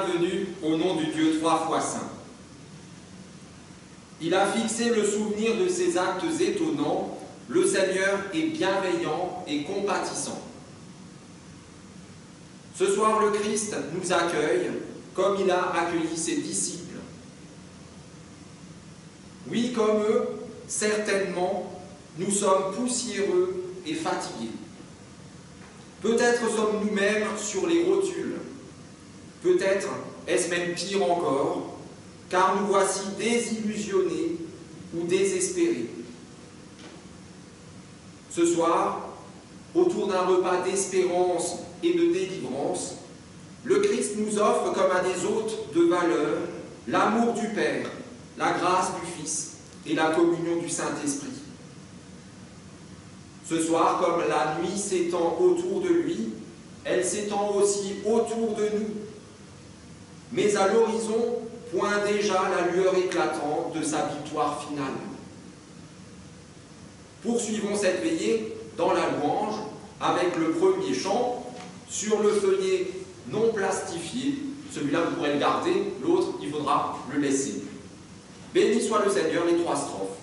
bienvenue au nom du Dieu trois fois saint. Il a fixé le souvenir de ses actes étonnants. Le Seigneur est bienveillant et compatissant. Ce soir, le Christ nous accueille comme il a accueilli ses disciples. Oui, comme eux, certainement, nous sommes poussiéreux et fatigués. Peut-être sommes nous-mêmes sur les rotules. Peut-être est-ce même pire encore, car nous voici désillusionnés ou désespérés. Ce soir, autour d'un repas d'espérance et de délivrance, le Christ nous offre comme à des hôtes de valeur l'amour du Père, la grâce du Fils et la communion du Saint-Esprit. Ce soir, comme la nuit s'étend autour de lui, elle s'étend aussi autour de nous. Mais à l'horizon pointe déjà la lueur éclatante de sa victoire finale. Poursuivons cette veillée dans la louange avec le premier chant sur le feuillet non plastifié. Celui-là, vous pourrez le garder, l'autre, il faudra le laisser. Béni soit le Seigneur, les trois strophes.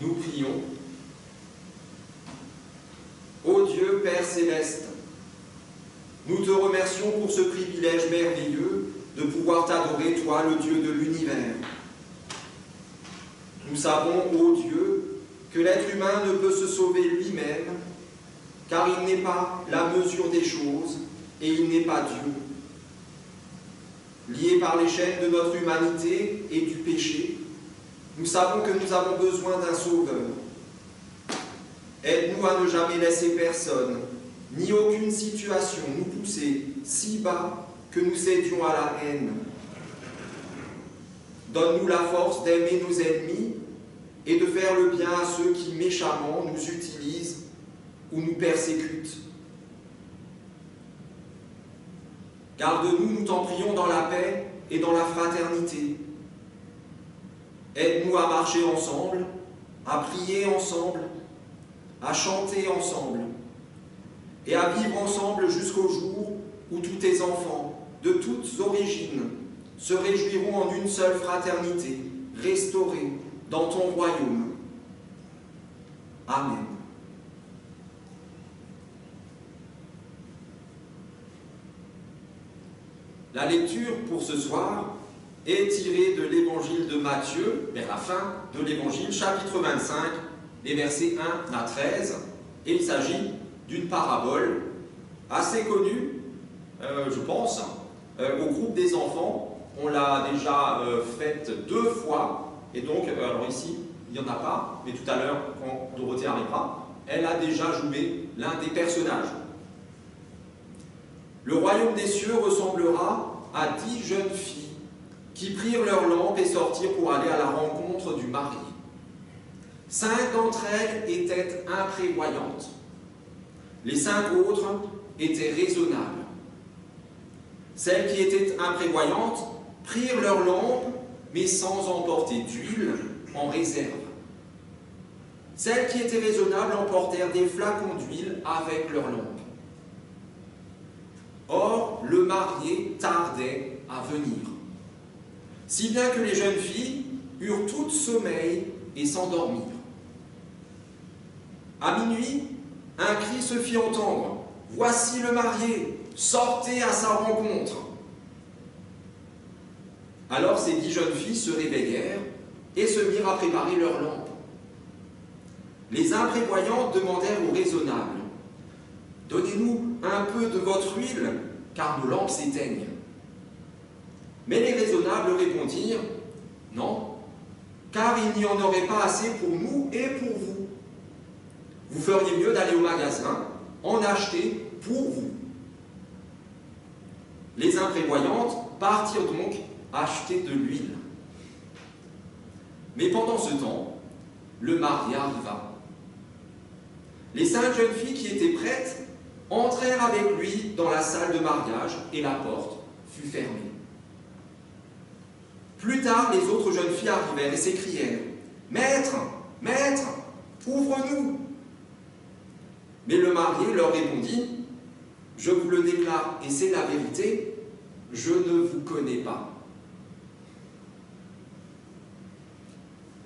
Nous prions. Ô Dieu, Père céleste, nous te remercions pour ce privilège merveilleux de pouvoir t'adorer, toi, le Dieu de l'univers. Nous savons, ô Dieu, que l'être humain ne peut se sauver lui-même, car il n'est pas la mesure des choses et il n'est pas Dieu. Liés par les chaînes de notre humanité et du péché, nous savons que nous avons besoin d'un sauveur. Aide-nous à ne jamais laisser personne, ni aucune situation nous pousser si bas que nous cédions à la haine. Donne-nous la force d'aimer nos ennemis et de faire le bien à ceux qui méchamment nous utilisent ou nous persécutent. Garde-nous, nous t'en prions, dans la paix et dans la fraternité. Aide-nous à marcher ensemble, à prier ensemble, à chanter ensemble et à vivre ensemble jusqu'au jour où tous tes enfants, de toutes origines, se réjouiront en une seule fraternité, restaurée dans ton royaume. Amen. La lecture pour ce soir est tirée de l'évangile de Matthieu, vers la fin de l'évangile, chapitre 25, les versets 1 à 13, et il s'agit d'une parabole assez connue, je pense, au groupe des enfants. On l'a déjà faite 2 fois, et donc, alors ici, il n'y en a pas, mais tout à l'heure, quand Dorothée arrivera, elle a déjà joué l'un des personnages. Le royaume des cieux ressemblera à 10 jeunes filles qui prirent leur lampe et sortirent pour aller à la rencontre du marié. 5 d'entre elles étaient imprévoyantes. Les 5 autres étaient raisonnables. Celles qui étaient imprévoyantes prirent leur lampe, mais sans emporter d'huile en réserve. Celles qui étaient raisonnables emportèrent des flacons d'huile avec leur lampe. Or, le marié tardait à venir, si bien que les jeunes filles eurent toutes sommeil et s'endormirent. À minuit, un cri se fit entendre. « Voici le marié, sortez à sa rencontre !» Alors ces 10 jeunes filles se réveillèrent et se mirent à préparer leurs lampes. Les imprévoyantes demandèrent aux raisonnables « Donnez-nous un peu de votre huile, car nos lampes s'éteignent. » Mais les raisonnables répondirent « Non, car il n'y en aurait pas assez pour nous et pour vous. Vous feriez mieux d'aller au magasin, en acheter pour vous. » Les imprévoyantes partirent donc acheter de l'huile. Mais pendant ce temps, le marié arriva. Les 5 jeunes filles qui étaient prêtes entrèrent avec lui dans la salle de mariage et la porte fut fermée. Plus tard, les autres jeunes filles arrivèrent et s'écrièrent « Maître, maître, ouvre-nous !» Mais le marié leur répondit « Je vous le déclare, et c'est la vérité, je ne vous connais pas.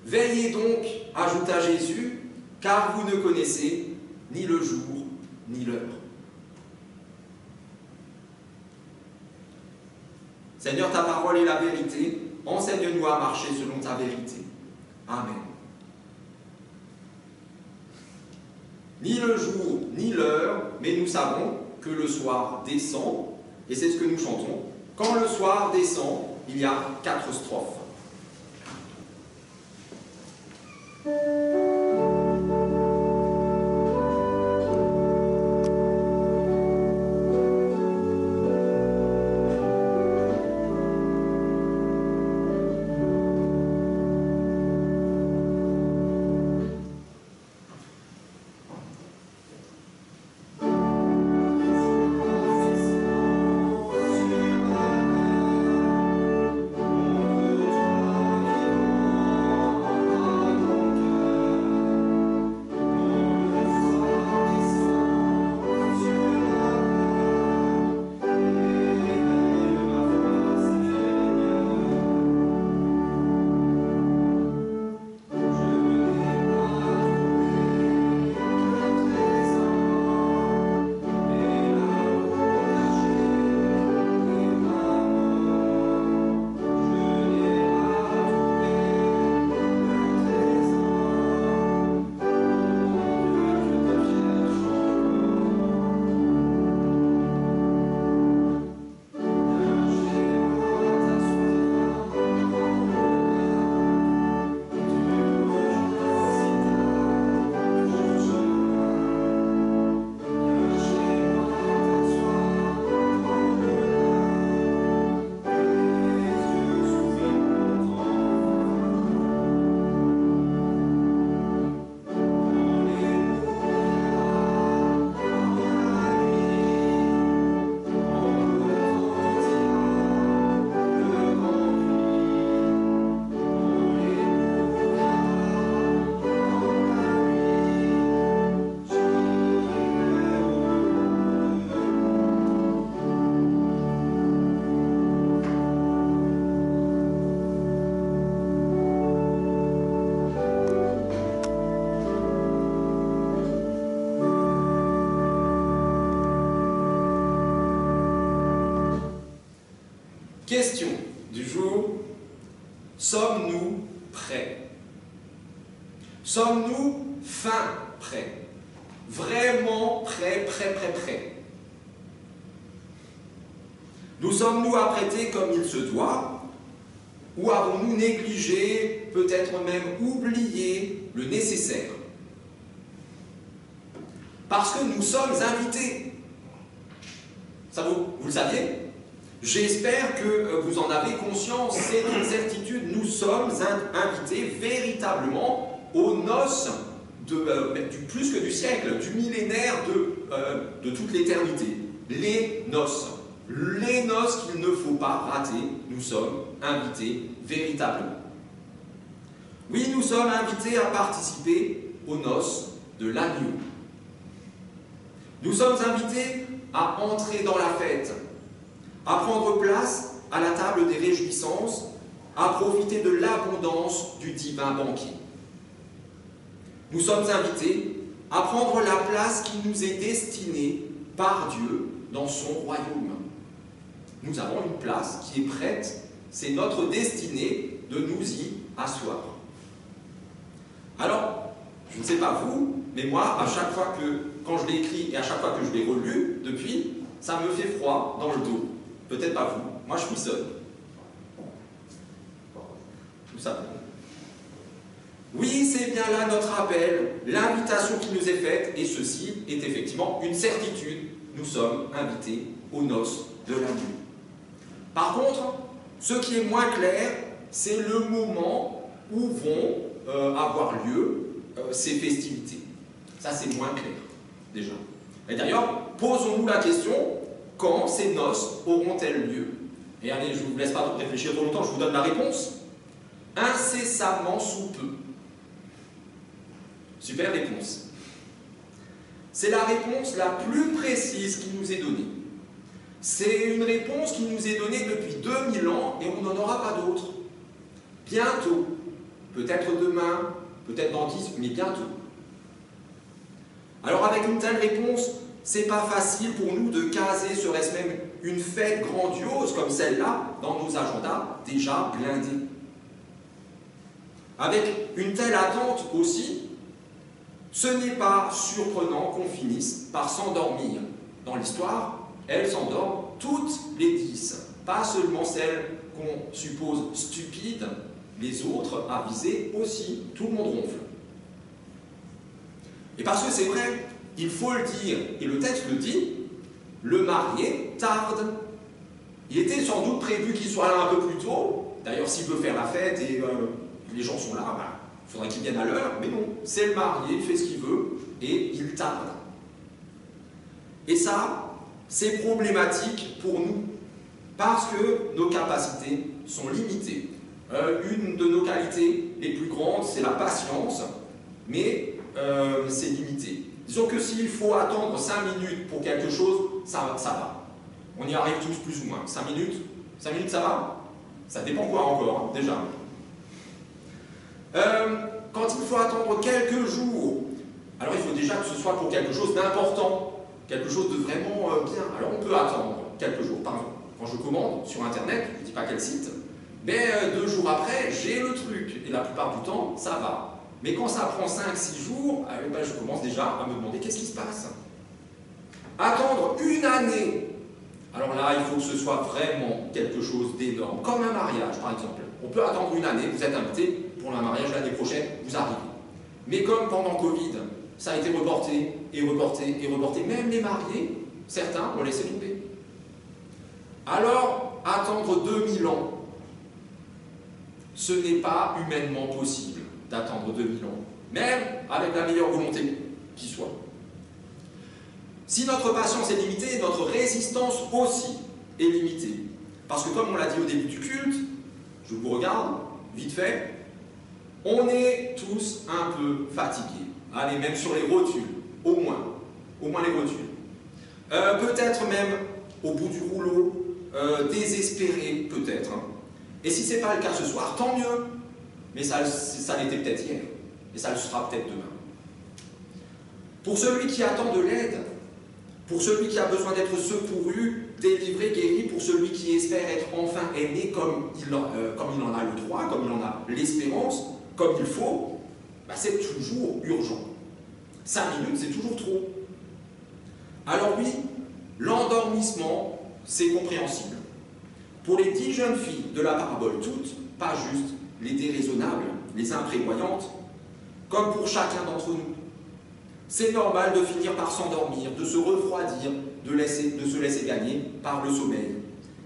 Veillez donc, ajouta Jésus, car vous ne connaissez ni le jour, ni l'heure. » Seigneur, ta parole est la vérité. Enseigne-nous à marcher selon ta vérité. Amen. Ni le jour, ni l'heure, mais nous savons que le soir descend, et c'est ce que nous chantons. Quand le soir descend, il y a 4 strophes. prêts? Sommes-nous fin prêts? Vraiment prêts? Nous sommes-nous apprêtés comme il se doit? Ou avons-nous négligé, peut-être même oublié le nécessaire? Parce que nous sommes invités. Ça vous le saviez? J'espère que vous en avez conscience, c'est une certitude. Nous sommes invités véritablement aux noces du plus que du siècle, du millénaire, de toute l'éternité. Les noces. Les noces qu'il ne faut pas rater, nous sommes invités véritablement. Oui, nous sommes invités à participer aux noces de l'agneau. Nous sommes invités à entrer dans la fête, à prendre place à la table des réjouissances, à profiter de l'abondance du divin banquet. Nous sommes invités à prendre la place qui nous est destinée par Dieu dans son royaume. Nous avons une place qui est prête, c'est notre destinée de nous y asseoir. Alors, je ne sais pas vous, mais moi, à chaque fois quand je l'ai écrit et à chaque fois que je l'ai relu depuis, ça me fait froid dans le dos. Peut-être pas vous, moi je frissonne. Tout ça. Oui, c'est bien là notre appel, l'invitation qui nous est faite, et ceci est effectivement une certitude. Nous sommes invités aux noces de l'agneau. Par contre, ce qui est moins clair, c'est le moment où vont avoir lieu ces festivités. Ça, c'est moins clair, déjà. Et d'ailleurs, posons-nous la question, quand ces noces auront-elles lieu? Et allez, je ne vous laisse pas réfléchir trop longtemps, je vous donne la réponse. Incessamment sous peu. Super réponse. C'est la réponse la plus précise qui nous est donnée. C'est une réponse qui nous est donnée depuis 2000 ans et on n'en aura pas d'autre. Bientôt. Peut-être demain, peut-être dans 10, mais bientôt. Alors avec une telle réponse, c'est pas facile pour nous de caser, serait-ce même une fête grandiose comme celle-là, dans nos agendas déjà blindés. Avec une telle attente aussi, ce n'est pas surprenant qu'on finisse par s'endormir. Dans l'histoire, elles s'endorment toutes les 10, pas seulement celles qu'on suppose stupides, les autres avisées aussi, tout le monde ronfle. Et parce que c'est vrai, il faut le dire, et le texte le dit, le marié tarde. Il était sans doute prévu qu'il soit là un peu plus tôt. D'ailleurs, s'il veut faire la fête et les gens sont là, bah, il faudrait qu'il vienne à l'heure. Mais non, c'est le marié, il fait ce qu'il veut et il tarde. Et ça, c'est problématique pour nous parce que nos capacités sont limitées. Une de nos qualités les plus grandes, c'est la patience, mais c'est limité. Disons que s'il faut attendre 5 minutes pour quelque chose, ça va. On y arrive tous plus ou moins. 5 minutes, ça va? Ça dépend quoi encore, hein, déjà. Quand il faut attendre quelques jours, alors il faut déjà que ce soit pour quelque chose d'important, quelque chose de vraiment bien. Alors on peut attendre quelques jours. Par exemple, quand je commande sur Internet, je ne dis pas quel site, mais 2 jours après, j'ai le truc. Et la plupart du temps, ça va. Mais quand ça prend 5-6 jours, ben je commence déjà à me demander qu'est-ce qui se passe. Attendre 1 année, alors là, il faut que ce soit vraiment quelque chose d'énorme, comme un mariage par exemple. On peut attendre 1 année, vous êtes invité pour un mariage l'année prochaine, vous arrivez. Mais comme pendant Covid, ça a été reporté et reporté et reporté, même les mariés, certains ont laissé tomber. Alors, attendre 2000 ans, ce n'est pas humainement possible d'attendre 2000 ans, même avec la meilleure volonté qui soit. Si notre patience est limitée, notre résistance aussi est limitée. Parce que comme on l'a dit au début du culte, je vous regarde, vite fait, on est tous un peu fatigués. Allez, même sur les rotules, au moins les rotules. Peut-être même au bout du rouleau, désespérés peut-être. Hein. Et si ce n'est pas le cas ce soir, tant mieux. Mais ça l'était peut-être hier, et ça le sera peut-être demain. Pour celui qui attend de l'aide, pour celui qui a besoin d'être secouru, délivré, guéri, pour celui qui espère être enfin aimé comme il en a le droit, comme il en a l'espérance, comme il faut, bah, c'est toujours urgent. 5 minutes, c'est toujours trop. Alors oui, l'endormissement, c'est compréhensible. Pour les 10 jeunes filles de la parabole toutes, pas juste les déraisonnables, les imprévoyantes, comme pour chacun d'entre nous. C'est normal de finir par s'endormir, de se refroidir, de se laisser gagner par le sommeil.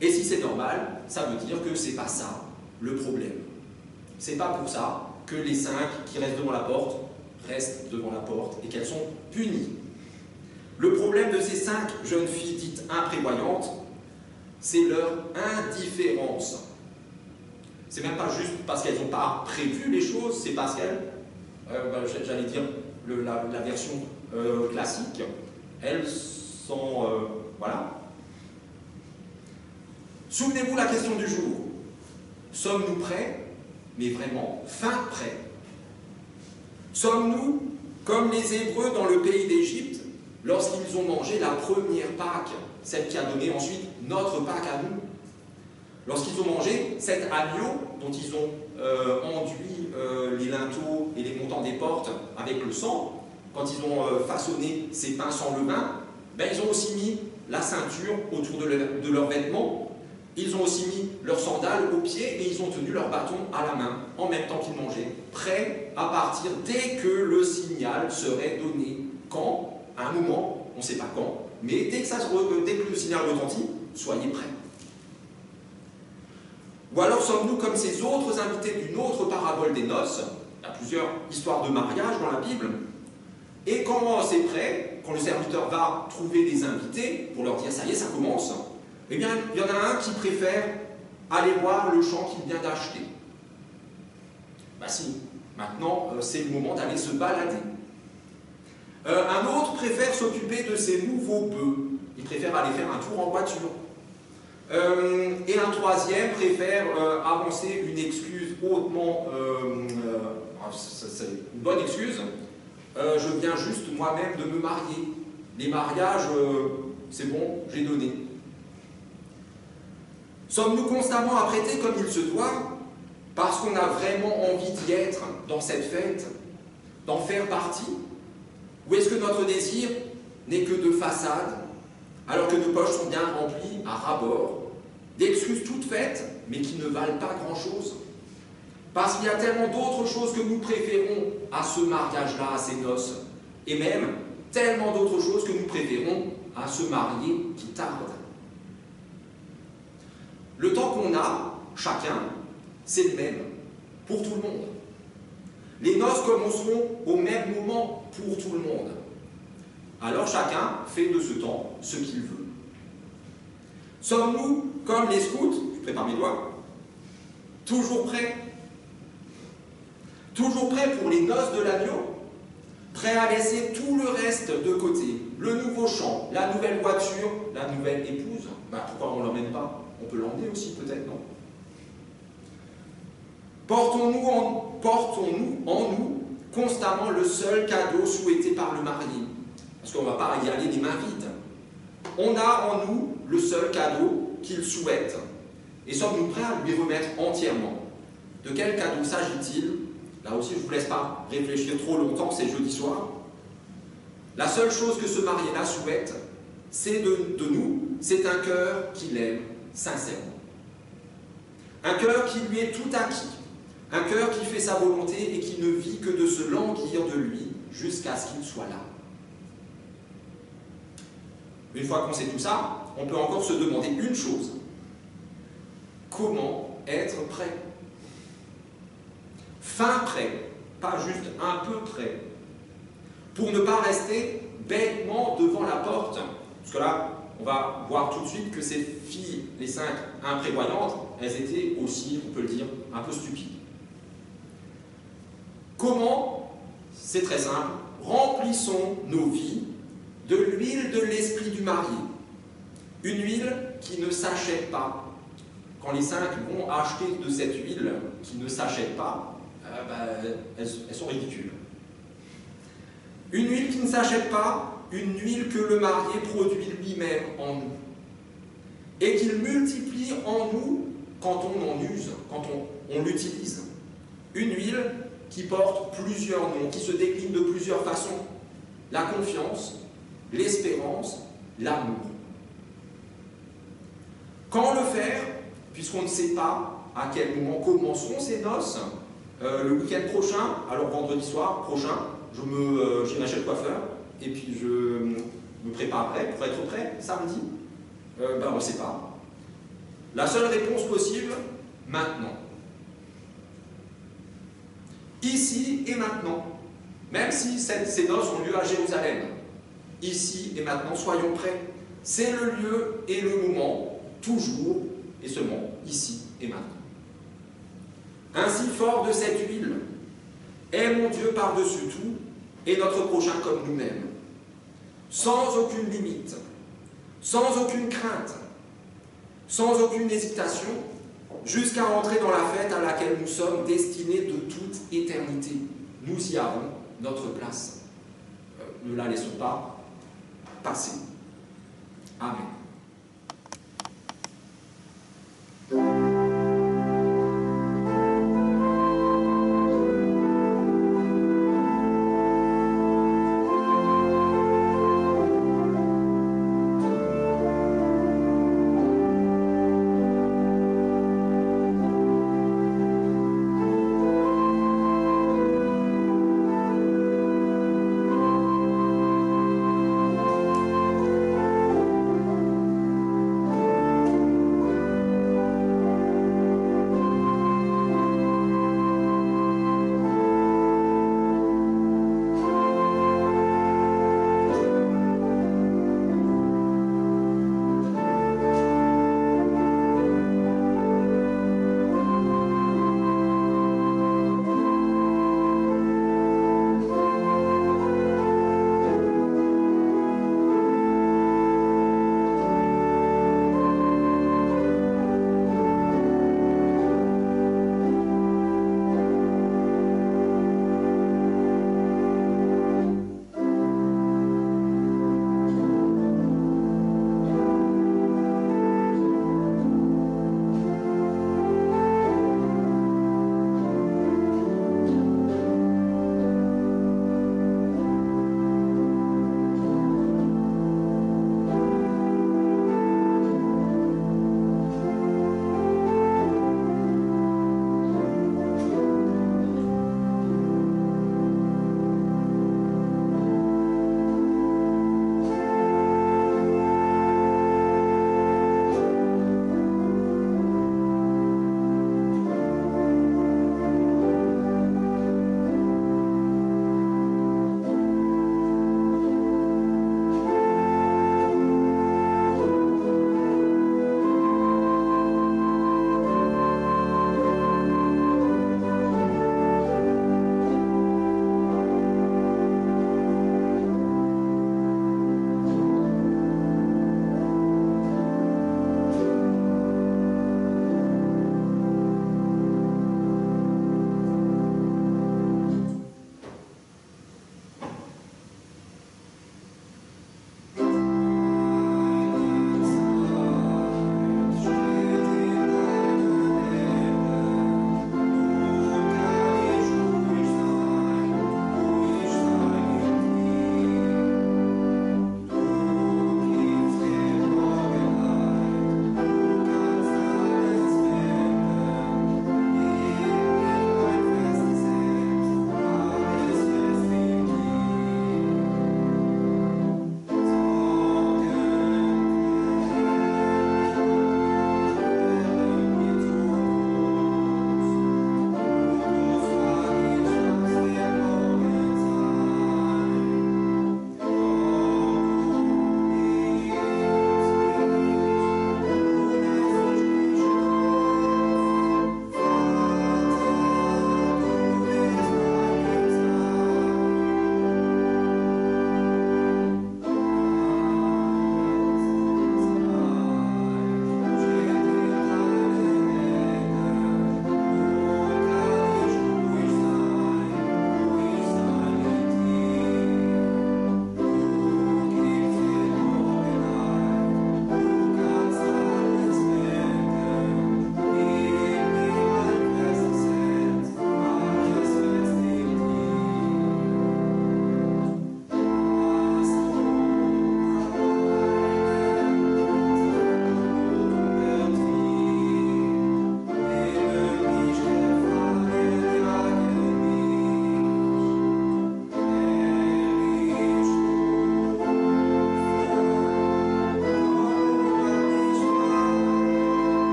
Et si c'est normal, ça veut dire que c'est pas ça le problème. C'est pas pour ça que les 5 qui restent devant la porte restent devant la porte et qu'elles sont punies. Le problème de ces 5 jeunes filles dites imprévoyantes, c'est leur indifférence. C'est même pas juste parce qu'elles n'ont pas prévu les choses, c'est parce qu'elles, j'allais dire la version classique, elles sont, voilà. Souvenez-vous la question du jour. Sommes-nous prêts, mais vraiment fin prêts? Sommes-nous comme les Hébreux dans le pays d'Égypte, lorsqu'ils ont mangé la première Pâque, celle qui a donné ensuite notre Pâque à nous? Lorsqu'ils ont mangé cet agneau dont ils ont enduit les linteaux et les montants des portes avec le sang, quand ils ont façonné ces pains sans levain, ben, ils ont aussi mis la ceinture autour de leurs vêtements, ils ont aussi mis leurs sandales aux pieds et ils ont tenu leur bâton à la main en même temps qu'ils mangeaient, prêts à partir dès que le signal serait donné. Quand? À un moment, on ne sait pas quand, mais dès que le signal retentit, soyez prêts. Ou alors sommes-nous comme ces autres invités d'une autre parabole des noces? Il y a plusieurs histoires de mariage dans la Bible. Et quand c'est prêt, quand le serviteur va trouver des invités pour leur dire « ça y est, ça commence », eh bien, il y en a un qui préfère aller voir le champ qu'il vient d'acheter. Ben si, maintenant c'est le moment d'aller se balader. Un autre préfère s'occuper de ses nouveaux bœufs. Il préfère aller faire un tour en voiture. Et un troisième préfère avancer une excuse hautement, c'est une bonne excuse, je viens juste moi-même de me marier. Les mariages, c'est bon, j'ai donné. Sommes-nous constamment apprêtés comme il se doit, parce qu'on a vraiment envie d'y être dans cette fête, d'en faire partie? Ou est-ce que notre désir n'est que de façade, alors que nos poches sont bien remplies à ras-bord, d'excuses toutes faites, mais qui ne valent pas grand-chose? Parce qu'il y a tellement d'autres choses que nous préférons à ce mariage-là, à ces noces, et même tellement d'autres choses que nous préférons à se marier qui tarde. Le temps qu'on a, chacun, c'est le même, pour tout le monde. Les noces commenceront au même moment pour tout le monde. Alors chacun fait de ce temps ce qu'il veut. Sommes-nous comme les scouts, je prépare mes doigts, toujours prêts? Toujours prêts pour les noces de l'agneau? Prêts à laisser tout le reste de côté? Le nouveau champ, la nouvelle voiture, la nouvelle épouse? Ben, pourquoi on ne l'emmène pas? On peut l'emmener aussi, peut-être, non? Portons-nous en nous constamment le seul cadeau souhaité par le marié? Parce qu'on ne va pas y aller les mains vides. On a en nous le seul cadeau qu'il souhaite. Et sommes-nous prêts à lui remettre entièrement? De quel cadeau s'agit-il? Là aussi, je ne vous laisse pas réfléchir trop longtemps, c'est jeudi soir. La seule chose que ce marié-là souhaite, c'est de nous, c'est un cœur qu'il aime sincèrement. Un cœur qui lui est tout acquis. Un cœur qui fait sa volonté et qui ne vit que de se languir de lui jusqu'à ce qu'il soit là. Une fois qu'on sait tout ça, on peut encore se demander une chose. Comment être prêt? Fin prêt, pas juste un peu prêt. Pour ne pas rester bêtement devant la porte. Parce que là, on va voir tout de suite que ces filles, les 5 imprévoyantes, elles étaient aussi, on peut le dire, un peu stupides. Comment? C'est très simple. Remplissons nos vies de l'huile de l'esprit du marié. Une huile qui ne s'achète pas. Quand les 5 vont acheter de cette huile qui ne s'achète pas, elles sont ridicules. Une huile qui ne s'achète pas, une huile que le marié produit lui-même en nous. Et qu'il multiplie en nous quand on en use, quand on l'utilise. Une huile qui porte plusieurs noms, qui se décline de plusieurs façons. La confiance, l'espérance, l'amour. Quand le faire, puisqu'on ne sait pas à quel moment commenceront ces noces, le week-end prochain, alors vendredi soir prochain, j'irai chez le coiffeur, et puis je me préparerai pour être prêt samedi. On ne sait pas. La seule réponse possible, maintenant. Ici et maintenant. Même si ces noces ont lieu à Jérusalem. Ici et maintenant, soyons prêts. C'est le lieu et le moment, toujours et seulement ici et maintenant. Ainsi, fort de cette huile, aimons Dieu par-dessus tout et notre prochain comme nous-mêmes, sans aucune limite, sans aucune crainte, sans aucune hésitation, jusqu'à entrer dans la fête à laquelle nous sommes destinés de toute éternité. Nous y avons notre place. Ne la laissons pas passer. Amen.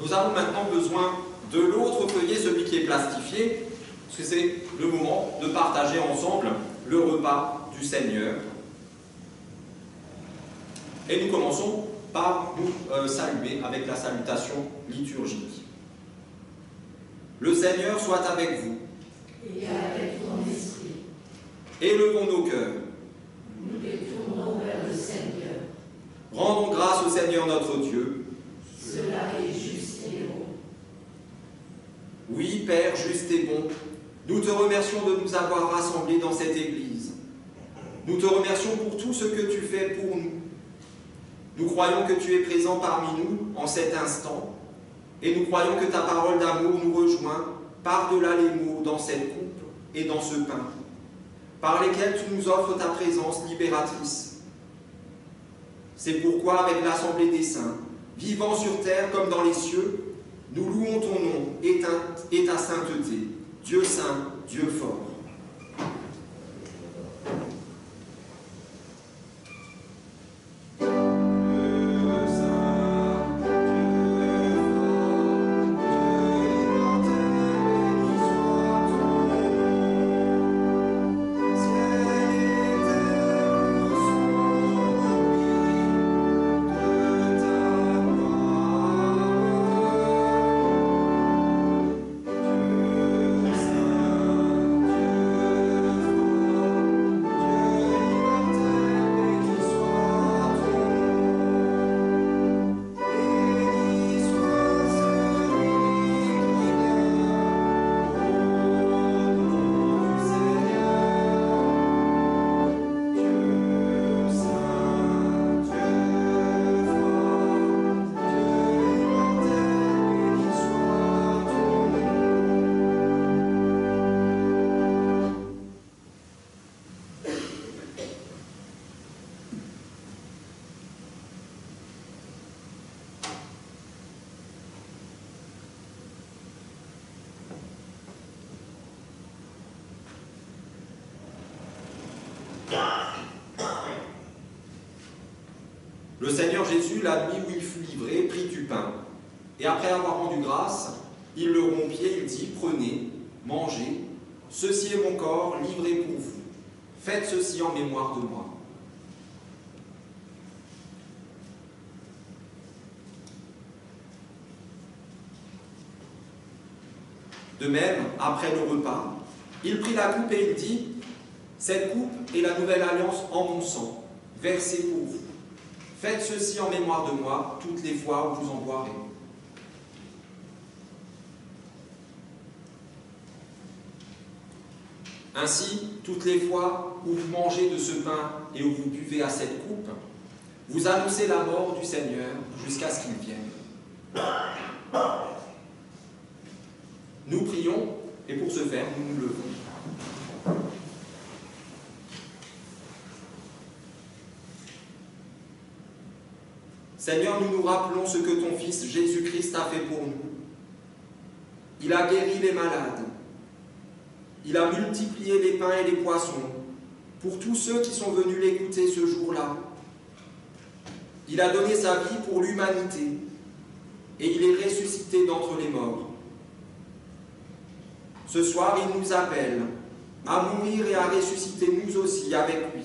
nous avons maintenant besoin de l'autre feuillet, celui qui est plastifié, parce que c'est le moment de partager ensemble le repas du Seigneur. Et nous commençons par nous saluer avec la salutation liturgique. Le Seigneur soit avec vous. Et avec ton esprit. Élevons nos cœurs. Nous les tournons vers le Seigneur. Rendons grâce au Seigneur notre Dieu. Cela est juste et bon. Oui, Père, juste et bon, nous te remercions de nous avoir rassemblés dans cette Église. Nous te remercions pour tout ce que tu fais pour nous. Nous croyons que tu es présent parmi nous en cet instant, et nous croyons que ta parole d'amour nous rejoint par-delà les mots dans cette coupe et dans ce pain, par lesquels tu nous offres ta présence libératrice. C'est pourquoi, avec l'Assemblée des saints, vivant sur terre comme dans les cieux, nous louons ton nom et ta sainteté, Dieu saint, Dieu fort. Le Seigneur Jésus, la nuit où il fut livré, prit du pain, et après avoir rendu grâce, il le rompit et il dit, « Prenez, mangez, ceci est mon corps livré pour vous. Faites ceci en mémoire de moi. » De même, après le repas, il prit la coupe et il dit, « Cette coupe est la nouvelle alliance en mon sang, versée pour vous. Faites ceci en mémoire de moi toutes les fois où vous en boirez. » Ainsi, toutes les fois où vous mangez de ce pain et où vous buvez à cette coupe, vous annoncez la mort du Seigneur jusqu'à ce qu'il vienne. Nous prions, et pour ce faire, nous nous levons. Seigneur, nous nous rappelons ce que ton Fils Jésus-Christ a fait pour nous. Il a guéri les malades. Il a multiplié les pains et les poissons pour tous ceux qui sont venus l'écouter ce jour-là. Il a donné sa vie pour l'humanité et il est ressuscité d'entre les morts. Ce soir, il nous appelle à mourir et à ressusciter nous aussi avec lui.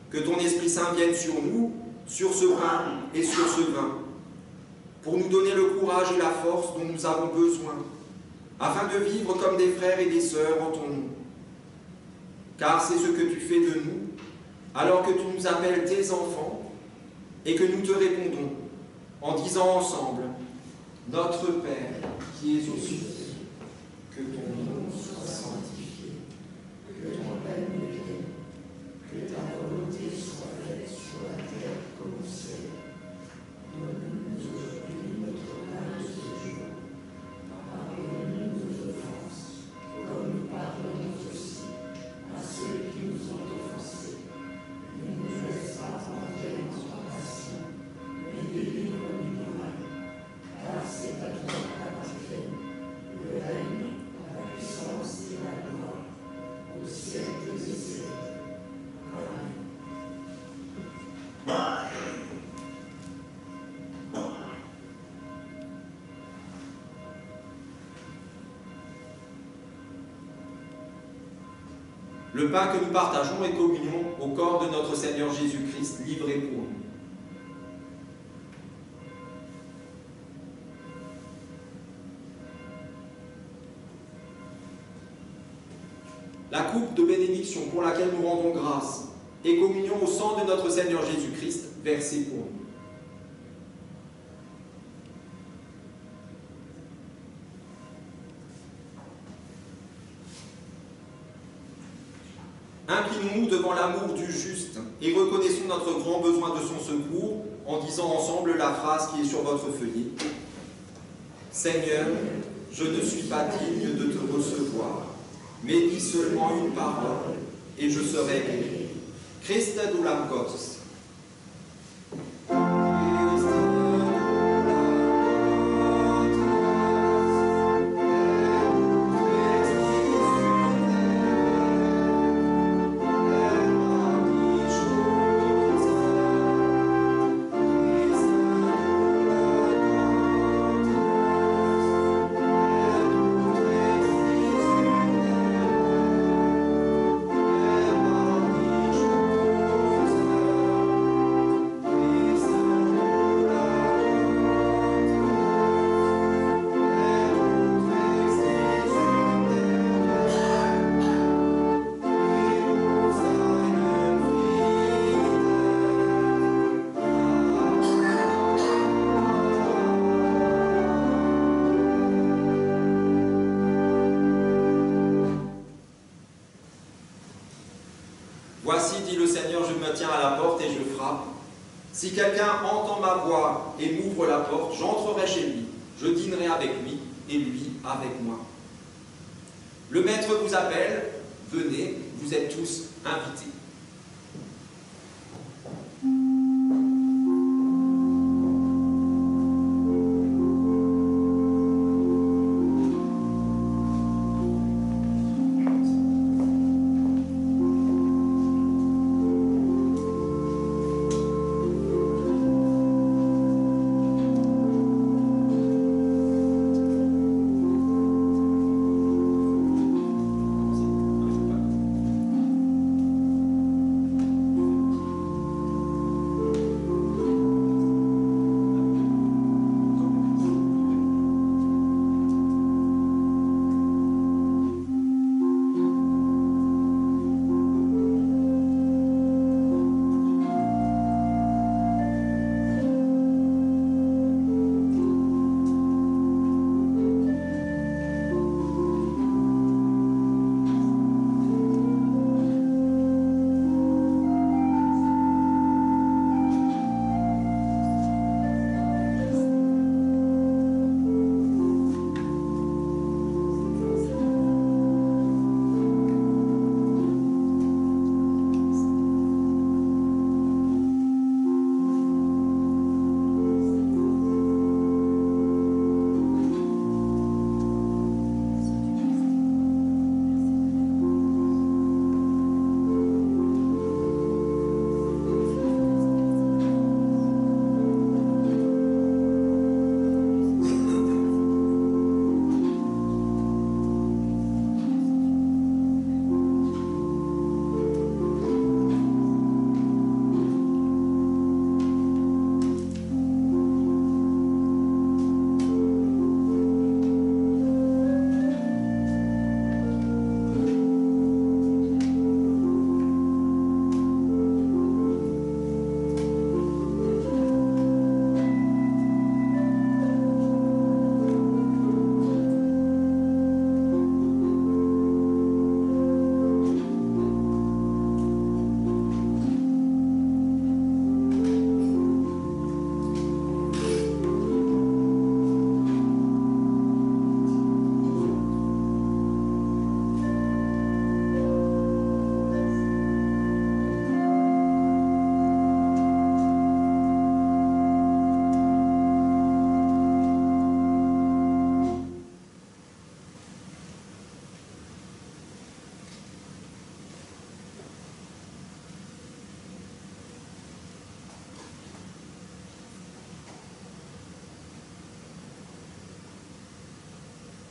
Que ton Esprit Saint vienne sur nous, sur ce pain et sur ce vin, pour nous donner le courage et la force dont nous avons besoin, afin de vivre comme des frères et des sœurs en ton nom. Car c'est ce que tu fais de nous, alors que tu nous appelles tes enfants, et que nous te répondons en disant ensemble, « Notre Père qui es aux cieux, que ton nom soit sanctifié, que ton règne vienne, que ta volonté soit faite sur la terre comme au ciel. Donne-nous aujourd'hui notre pain de ce jour. Pardonne-nous nos offenses, comme nous pardonnons aussi à ceux qui nous ont offensés. Ne nous laisse pas entrer en tentation, mais délivre-nous du mal. Car c'est à toi qu'appartiennent le règne, la Le pain que nous partageons est communion au corps de notre Seigneur Jésus-Christ, livré pour nous. La coupe de bénédiction pour laquelle nous rendons grâce est communion au sang de notre Seigneur Jésus-Christ, versé pour nous. Inclinons-nous devant l'amour du juste et reconnaissons notre grand besoin de son secours en disant ensemble la phrase qui est sur votre feuillet. Seigneur, je ne suis pas digne de te recevoir, mais dis seulement une parole et je serai guéri. Christe doulamkos. Voici, dit le Seigneur, je me tiens à la porte et je frappe. Si quelqu'un entend ma voix et m'ouvre la porte, j'entrerai chez lui, je dînerai avec lui et lui avec moi. Le Maître vous appelle, venez, vous êtes tous invités.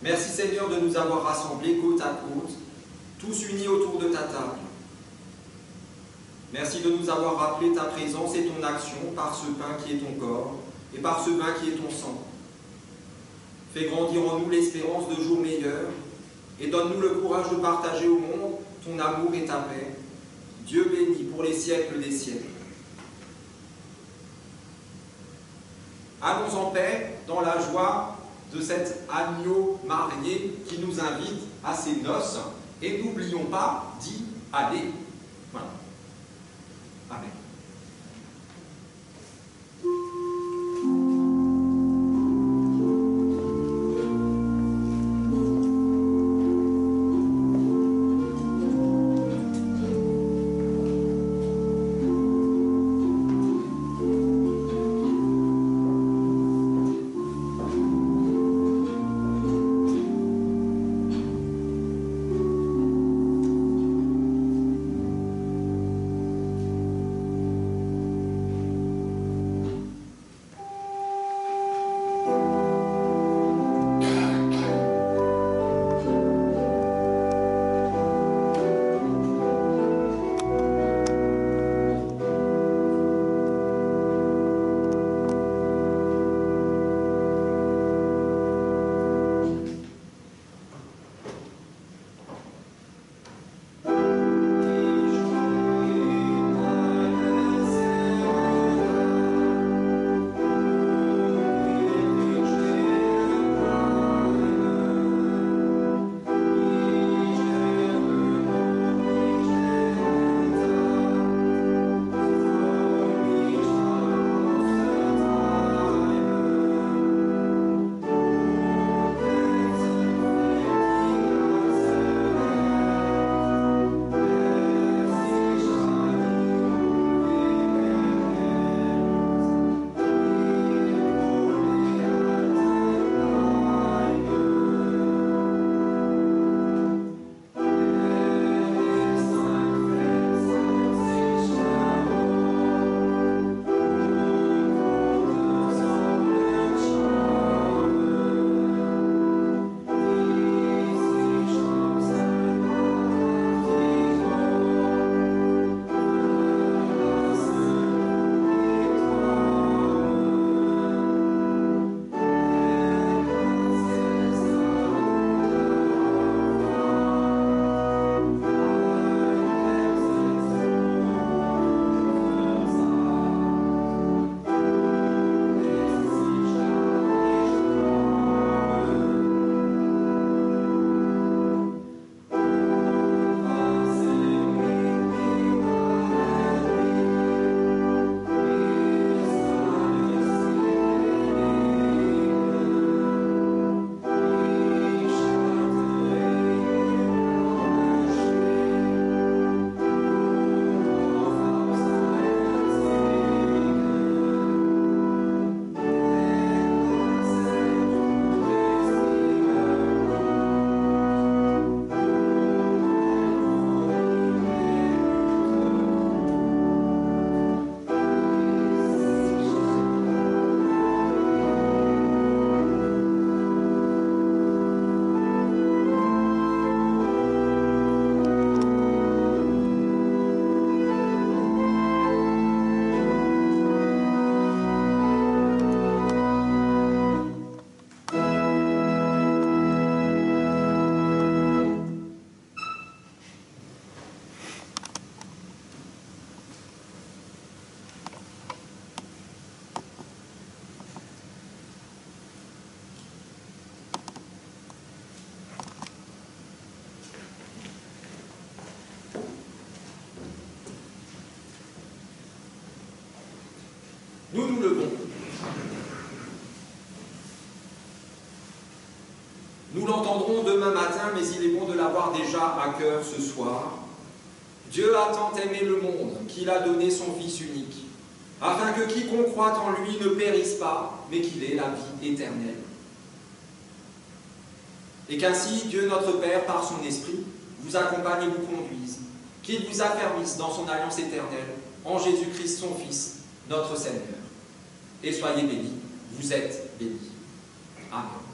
Merci Seigneur de nous avoir rassemblés côte à côte tous unis autour de ta table. Merci de nous avoir rappelé ta présence et ton action par ce pain qui est ton corps et par ce vin qui est ton sang. Fais grandir en nous l'espérance de jours meilleurs et donne-nous le courage de partager au monde ton amour et ta paix. Dieu béni pour les siècles des siècles. Allons en paix dans la joie de cet agneau marié qui nous invite à ses noces et n'oublions pas d'y aller. Voilà. Amen. Nous nous levons. Nous l'entendrons demain matin, mais il est bon de l'avoir déjà à cœur ce soir. Dieu a tant aimé le monde qu'il a donné son Fils unique, afin que quiconque croit en lui ne périsse pas, mais qu'il ait la vie éternelle. Et qu'ainsi Dieu notre Père, par son Esprit, vous accompagne et vous conduise, qu'il vous affermisse dans son alliance éternelle, en Jésus-Christ son Fils, notre Seigneur. Et soyez bénis, vous êtes bénis. Amen.